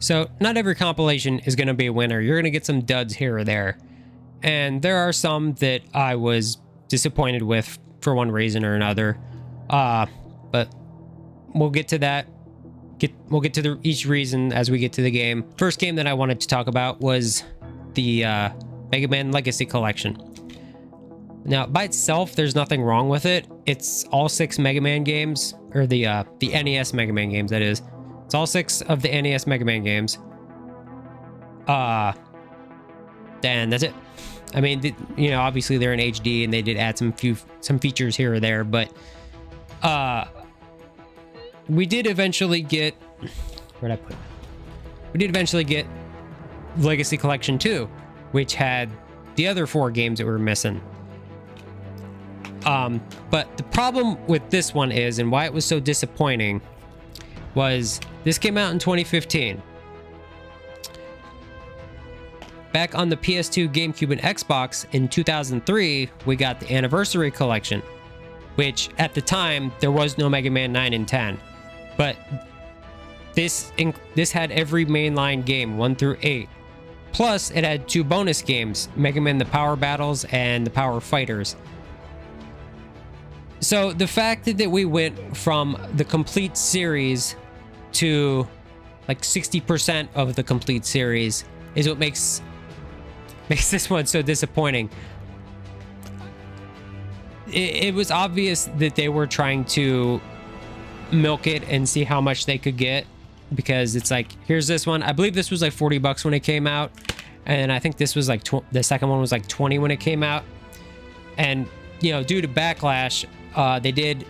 So not every compilation is going to be a winner. You're going to get some duds here or there. And there are some that I was disappointed with for one reason or another. But we'll get to that. We'll get to each reason as we get to the game. First game that I wanted to talk about was the Mega Man Legacy Collection. Now, by itself, there's nothing wrong with it. It's all 6 Mega Man games, or the NES Mega Man games, that is. It's all 6 of the NES Mega Man games. And that's it. I mean, you know, obviously they're in HD and they did add some features here or there, but we did eventually get, where'd I put it? We did eventually get Legacy Collection 2, which had the other 4 games that we were missing. But the problem with this one is, and why it was so disappointing, was this came out in 2015. Back on the PS2, GameCube, and Xbox in 2003, we got the Anniversary Collection, which at the time there was no Mega Man 9 and 10, but this had every mainline game 1 through 8. Plus, it had 2 bonus games: Mega Man: The Power Battles and The Power Fighters. So the fact that we went from the complete series to like 60% of the complete series is what makes this one so disappointing. It was obvious that they were trying to milk it and see how much they could get, because it's like, here's this one. I believe this was like $40 when it came out, and I think this was like the second one was like 20 when it came out. And you know, due to backlash, they did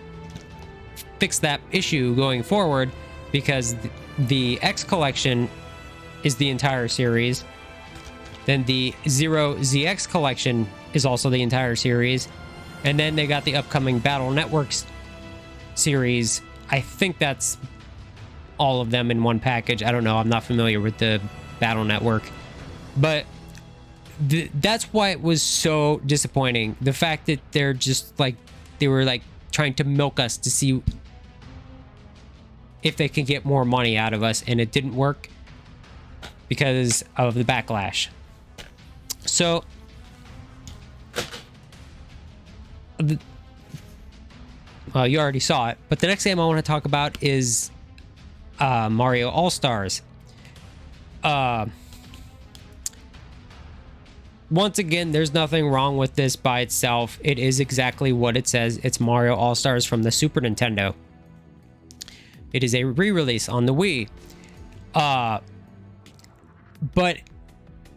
fix that issue going forward, because the X Collection is the entire series. Then the Zero ZX Collection is also the entire series. And then they got the upcoming Battle Networks series. I think that's all of them in one package. I don't know. I'm not familiar with the Battle Network. But that's why it was so disappointing. The fact that they're just like, they were like trying to milk us to see if they can get more money out of us, and it didn't work because of the backlash. So well, you already saw it, but the next game I want to talk about is Mario All-Stars. Once again, there's nothing wrong with this by itself. It is exactly what it says. It's Mario All-Stars from the Super Nintendo. It is a re-release on the Wii. But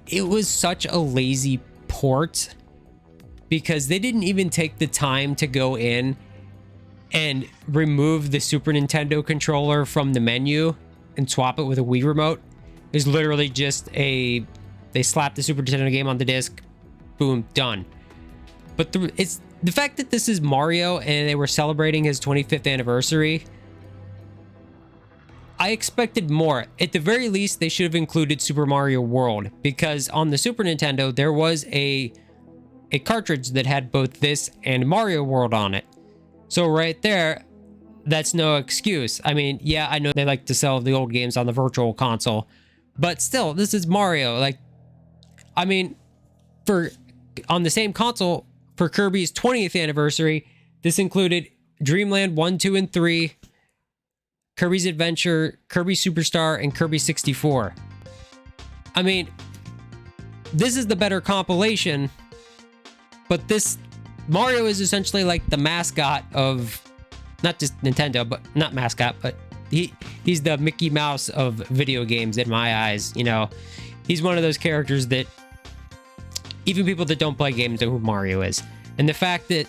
it was such a lazy port, because they didn't even take the time to go in and remove the Super Nintendo controller from the menu and swap it with a Wii remote. It's literally just they slapped the Super Nintendo game on the disc, boom, done. But it's the fact that this is Mario and they were celebrating his 25th anniversary. I expected more. At the very least, they should have included Super Mario World, because on the Super Nintendo there was a cartridge that had both this and Mario World on it. So right there, that's no excuse. I mean, yeah, I know they like to sell the old games on the virtual console, but still, this is Mario. Like, I mean, on the same console for Kirby's 20th anniversary, this included Dreamland 1, 2, and 3, Kirby's Adventure, Kirby Superstar, and Kirby 64. I mean, this is the better compilation, but this Mario is essentially like the mascot of not just Nintendo, but not mascot, but he's the Mickey Mouse of video games in my eyes. You know, he's one of those characters that even people that don't play games know who Mario is. And the fact that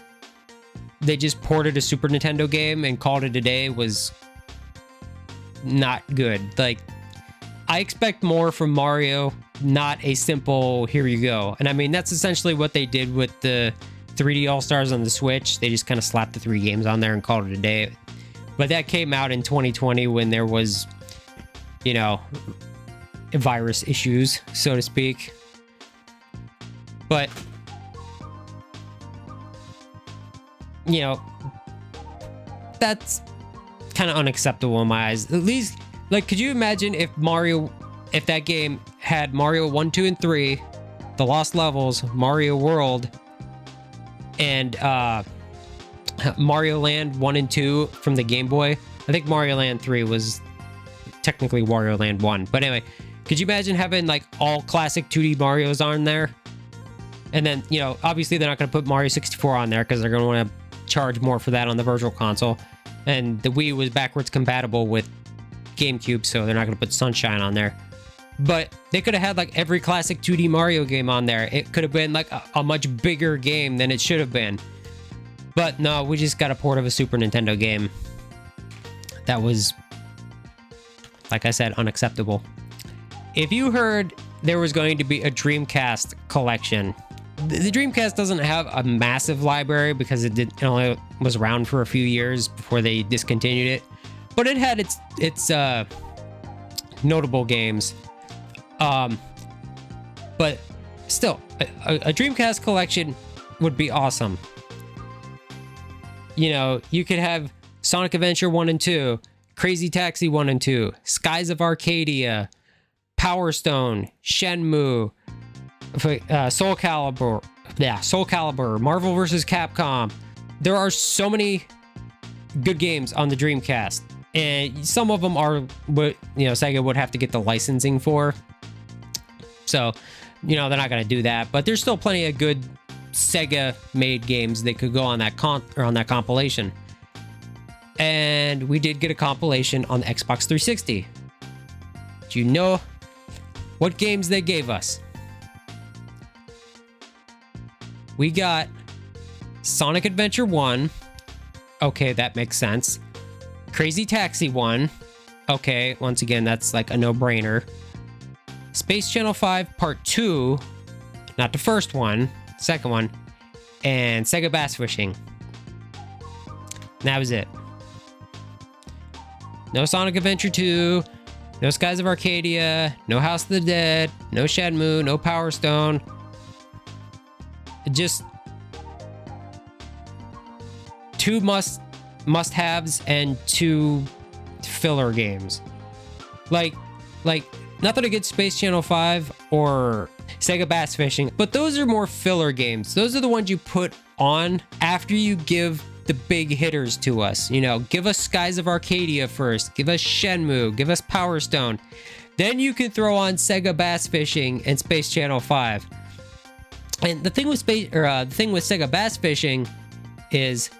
they just ported a Super Nintendo game and called it a day was not good. Like, I expect more from Mario, not a simple here you go. And I mean, that's essentially what they did with the 3D All-Stars on the Switch. They just kind of slapped the 3 games on there and called it a day. But that came out in 2020 when there was, you know, virus issues, so to speak. But, you know, that's kind of unacceptable in my eyes. At least, like, could you imagine if if that game had Mario 1, 2, and 3, The Lost Levels, Mario World, and Mario Land 1 and 2 from the Game Boy. I think Mario Land 3 was technically Wario Land 1. But anyway, could you imagine having like all classic 2D Marios on there? And then, you know, obviously they're not going to put Mario 64 on there because they're going to want to charge more for that on the Virtual Console. And the Wii was backwards compatible with GameCube, so they're not going to put Sunshine on there. But they could have had like every classic 2D Mario game on there. It could have been like a much bigger game than it should have been. But no, we just got a port of a Super Nintendo game. That was, like I said, unacceptable. If you heard there was going to be a Dreamcast collection, the Dreamcast doesn't have a massive library because it only was around for a few years before they discontinued it. But it had its notable games. But still, a Dreamcast collection would be awesome. You know, you could have Sonic Adventure 1 and 2, Crazy Taxi 1 and 2, Skies of Arcadia, Power Stone, Shenmue, Soul Calibur, Marvel vs. Capcom. There are so many good games on the Dreamcast, and some of them are what, you know, Sega would have to get the licensing for. So, you know, they're not going to do that, but there's still plenty of good Sega-made games that could go on that on that compilation. And we did get a compilation on the Xbox 360. Do you know what games they gave us? We got Sonic Adventure 1. Okay, that makes sense. Crazy Taxi 1. Okay, once again, that's like a no-brainer. Space Channel 5 Part 2. Not the first one, second one. And Sega Bass Fishing. That was it. No Sonic Adventure 2. No Skies of Arcadia. No House of the Dead. No Shenmue. No Power Stone. Just two must-haves and two filler games. Like nothing against Space Channel 5 or Sega Bass Fishing, but those are more filler games. Those are the ones you put on after you give the big hitters to us. You know, give us Skies of Arcadia first, give us Shenmue, give us Power Stone. Then you can throw on Sega Bass Fishing and Space Channel 5. And the thing with Sega Bass Fishing is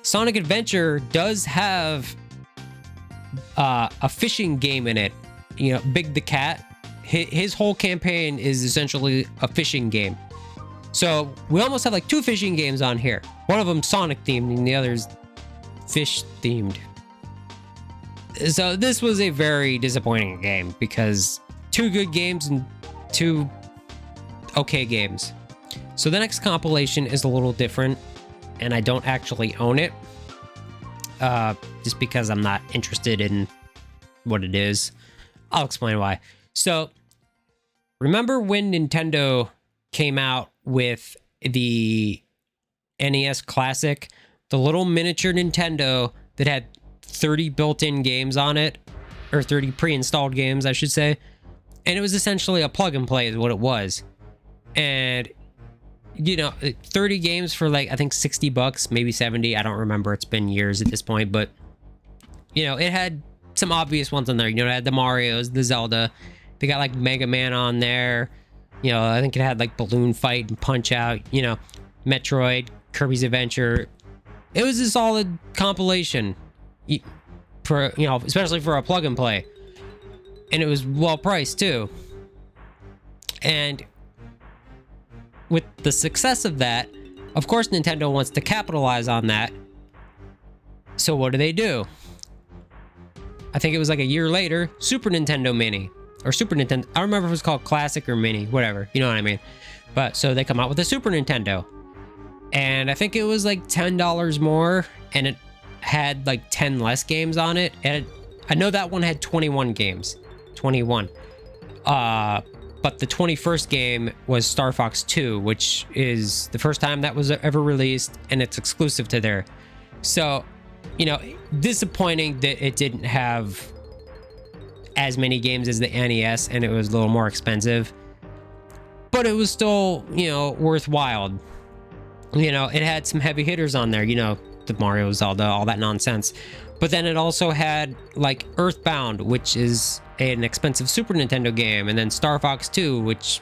Sonic Adventure does have a fishing game in it. You know, Big the Cat. His whole campaign is essentially a fishing game. So we almost have like two fishing games on here. One of them Sonic themed and the other's fish themed. So this was a very disappointing game because two good games and two okay games. So the next compilation is a little different, and I don't actually own it, just because I'm not interested in what it is. I'll explain why. So, remember when Nintendo came out with the NES Classic, the little miniature Nintendo that had 30 built-in games on it, or 30 pre-installed games, I should say, and it was essentially a plug and play is what it was. And you know, 30 games for like, I think $60, maybe 70. I don't remember. It's been years at this point, but you know, it had some obvious ones on there. You know, it had the Marios, the Zelda. They got like Mega Man on there. You know, I think it had like Balloon Fight and Punch Out, you know, Metroid, Kirby's Adventure. It was a solid compilation for, you know, especially for a plug and play. And it was well priced too. And with the success of that, of course, Nintendo wants to capitalize on that. So what do? I think it was like a year later, Super Nintendo Mini. Or Super Nintendo, I don't remember if it was called Classic or Mini, whatever, you know what I mean. But so they come out with a Super Nintendo. And I think it was like $10 more, and it had like 10 less games on it. And I know that one had 21 games. 21. But the 21st game was Star Fox 2, which is the first time that was ever released, and it's exclusive to there. So, you know, disappointing that it didn't have as many games as the NES, and it was a little more expensive, but it was still, you know, worthwhile. You know, it had some heavy hitters on there, you know, the Mario, Zelda, all that nonsense. But then it also had like Earthbound, which is an expensive Super Nintendo game, and then Star Fox 2, which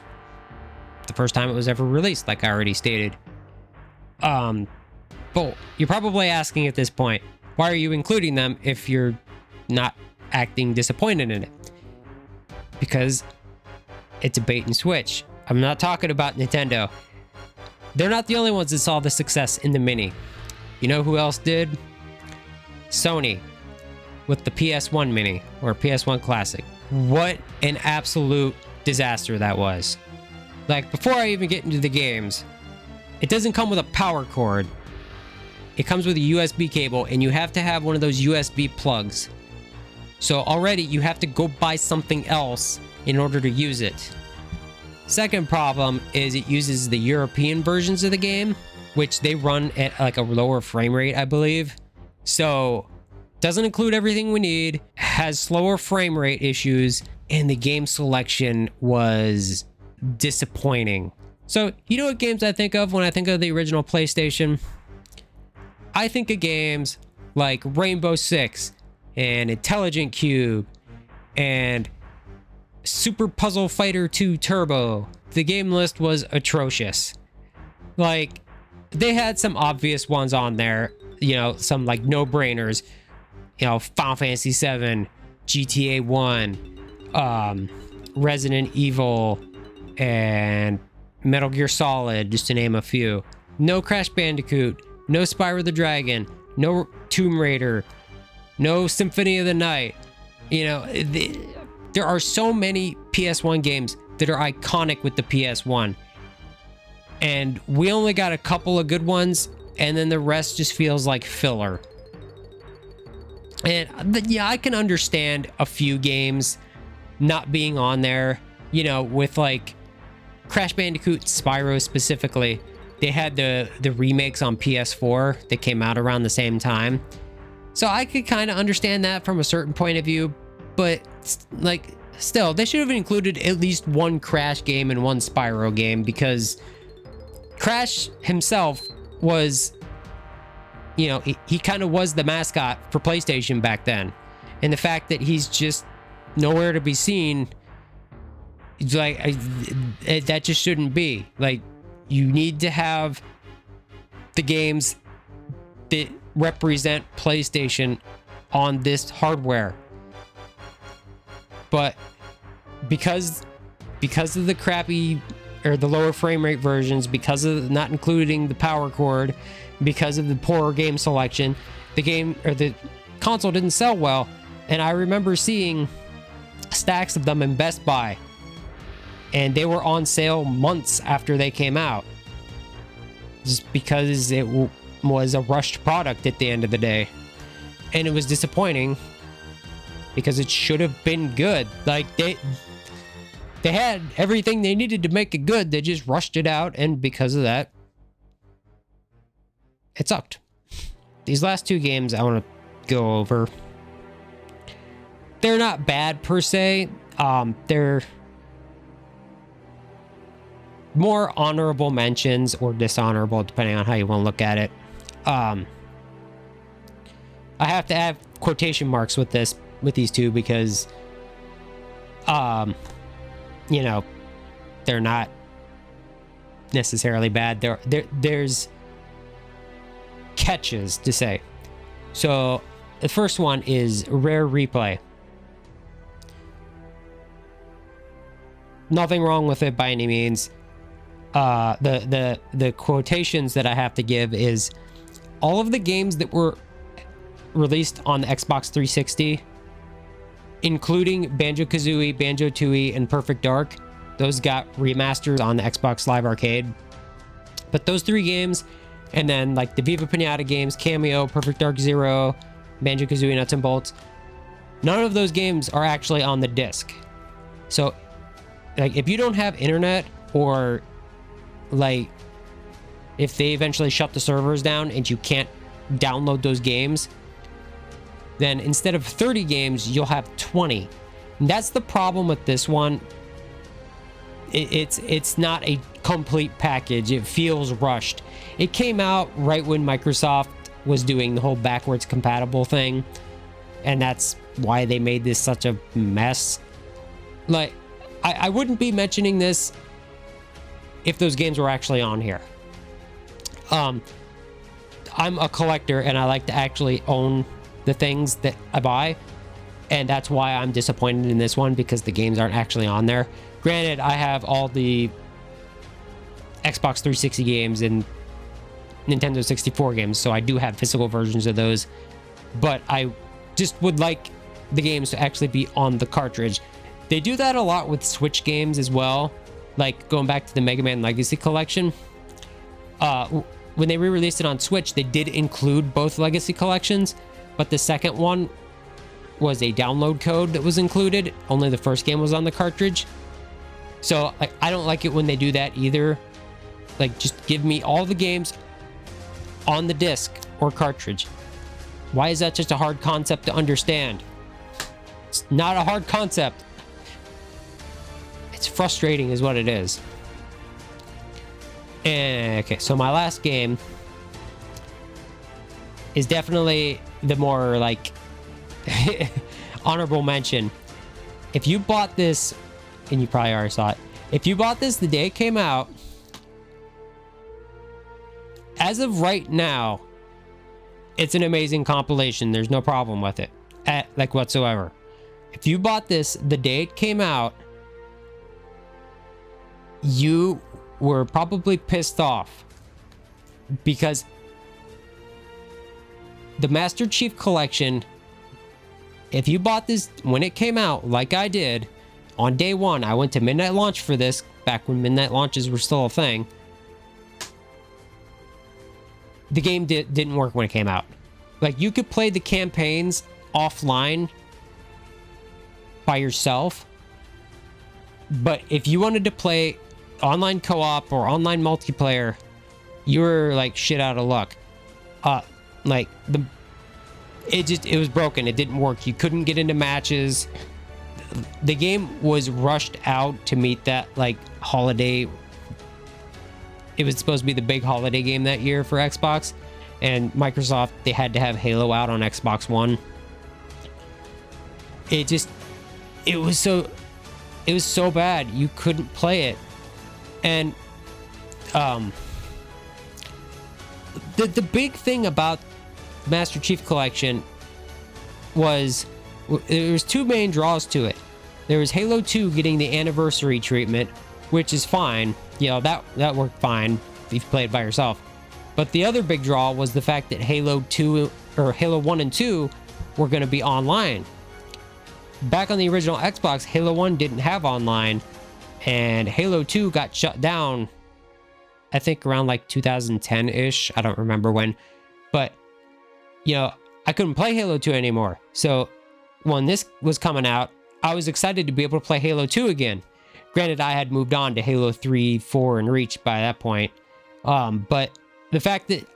the first time it was ever released, like I already stated. But you're probably asking at this point, why are you including them if you're not acting disappointed in it? Because it's a bait and switch. I'm not talking about Nintendo. They're not the only ones that saw the success in the Mini. You know who else did? Sony with the PS1 Mini or PS1 Classic. What an absolute disaster that was. Like, before I even get into the games, it doesn't come with a power cord. It comes with a USB cable, and you have to have one of those USB plugs. So already you have to go buy something else in order to use it. Second problem is it uses the European versions of the game, which they run at like a lower frame rate, I believe. So doesn't include everything we need, has slower frame rate issues, and the game selection was disappointing. So you know what games I think of when I think of the original PlayStation? I think of games like Rainbow Six and Intelligent Cube and Super Puzzle Fighter 2 Turbo. The game list was atrocious. Like, they had some obvious ones on there, you know, some like no-brainers, you know, Final Fantasy 7, GTA 1, Resident Evil, and Metal Gear Solid, just to name a few. No Crash Bandicoot, no Spyro the Dragon, no Tomb Raider, no Symphony of the Night. You know, there are so many PS1 games that are iconic with the PS1. And we only got a couple of good ones, and then the rest just feels like filler. And yeah, I can understand a few games not being on there, you know, with like Crash Bandicoot, Spyro specifically. They had the remakes on PS4 that came out around the same time. So I could kind of understand that from a certain point of view, but like still, they should have included at least one Crash game and one Spyro game, because Crash himself was, you know, he kind of was the mascot for PlayStation back then. And the fact that he's just nowhere to be seen, it's like, that just shouldn't be. Like, you need to have the games that represent PlayStation on this hardware. But because of the crappy or the lower frame rate versions, because of not including the power cord, because of the poor game selection, the game or the console didn't sell well. And I remember seeing stacks of them in Best Buy, and they were on sale months after they came out, just because it was a rushed product at the end of the day. And it was disappointing because it should have been good. Like, they had everything they needed to make it good. They just rushed it out, and because of that, it sucked. These last two games I want to go over. They're not bad per se. They're more honorable mentions or dishonorable, depending on how you want to look at it. I have to add quotation marks with these two because, you know, they're not necessarily bad. There's catches to say. So the first one is Rare Replay. Nothing wrong with it by any means. The quotations that I have to give is all of the games that were released on the Xbox 360, including Banjo-Kazooie, Banjo-Tooie, and Perfect Dark, those got remasters on the Xbox Live Arcade. But those three games, and then like the Viva Pinata games, Cameo, Perfect Dark Zero, Banjo-Kazooie Nuts and Bolts, none of those games are actually on the disc. So like, if you don't have internet, or like if they eventually shut the servers down and you can't download those games, then instead of 30 games, you'll have 20. And that's the problem with this one. It's not a complete package. It feels rushed. It came out right when Microsoft was doing the whole backwards compatible thing, and that's why they made this such a mess. Like, I wouldn't be mentioning this if those games were actually on here. I'm a collector and I like to actually own the things that I buy, and that's why I'm disappointed in this one, because the games aren't actually on there. Granted, I have all the Xbox 360 games and Nintendo 64 games, so I do have physical versions of those, but I just would like the games to actually be on the cartridge. They do that a lot with Switch games as well, like going back to the Mega Man Legacy Collection. When they re-released it on Switch, they did include both Legacy Collections, but the second one was a download code that was included. Only the first game was on the cartridge. So, like, I don't like it when they do that either. Like, just give me all the games on the disc or cartridge. Why is that just a hard concept to understand? It's not a hard concept. It's frustrating is what it is. And, okay, so my last game is definitely the more, like, honorable mention. If you bought this, and you probably already saw it, if you bought this the day it came out, as of right now, it's an amazing compilation. There's no problem with it, like, whatsoever. If you bought this the day it came out, you were probably pissed off, because the Master Chief Collection, if you bought this when it came out, like I did, on day one, I went to midnight launch for this, back when midnight launches were still a thing. The game didn't work when it came out. Like, you could play the campaigns offline by yourself, but if you wanted to play online co-op or online multiplayer, you were like shit out of luck. Like, it was broken. It didn't work. You couldn't get into matches. The game was rushed out to meet that, like, holiday. It was supposed to be the big holiday game that year for Xbox, and Microsoft, they had to have Halo out on Xbox One. It was so bad you couldn't play it. And the big thing about Master Chief Collection was there was two main draws to it. There was Halo 2 getting the anniversary treatment, which is fine. You know, that worked fine if you played by yourself. But the other big draw was the fact that Halo 2 or Halo 1 and 2 were going to be online. Back on the original Xbox, Halo 1 didn't have online, and Halo 2 got shut down, I think around like 2010-ish. I don't remember when. But, you know, I couldn't play Halo 2 anymore. So when this was coming out, I was excited to be able to play Halo 2 again. Granted, I had moved on to Halo 3, 4, and Reach by that point. But the fact that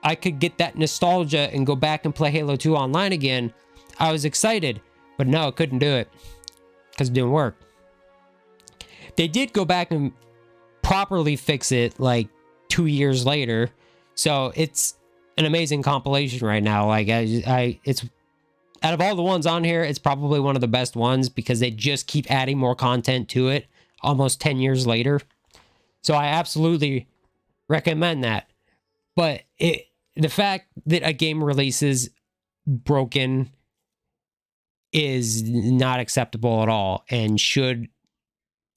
I could get that nostalgia and go back and play Halo 2 online again, I was excited. But no, I couldn't do it because it didn't work. They did go back and properly fix it like 2 years later. So it's an amazing compilation right now. Like, it's out of all the ones on here, it's probably one of the best ones because they just keep adding more content to it almost 10 years later. So I absolutely recommend that. But the fact that a game releases broken is not acceptable at all, and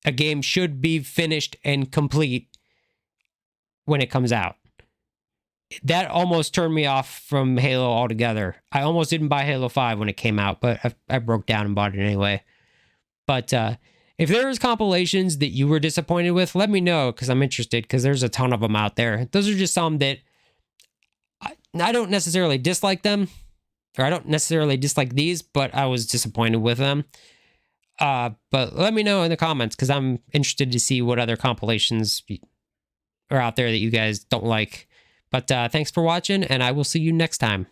a game should be finished and complete when it comes out. That almost turned me off from Halo altogether. I almost didn't buy Halo 5 when it came out, but I broke down and bought it anyway. But if there was compilations that you were disappointed with, let me know, because I'm interested, because there's a ton of them out there. Those are just some that I don't necessarily dislike them, or I don't necessarily dislike these, but I was disappointed with them. But let me know in the comments, because I'm interested to see what other compilations are out there that you guys don't like. But thanks for watching, and I will see you next time.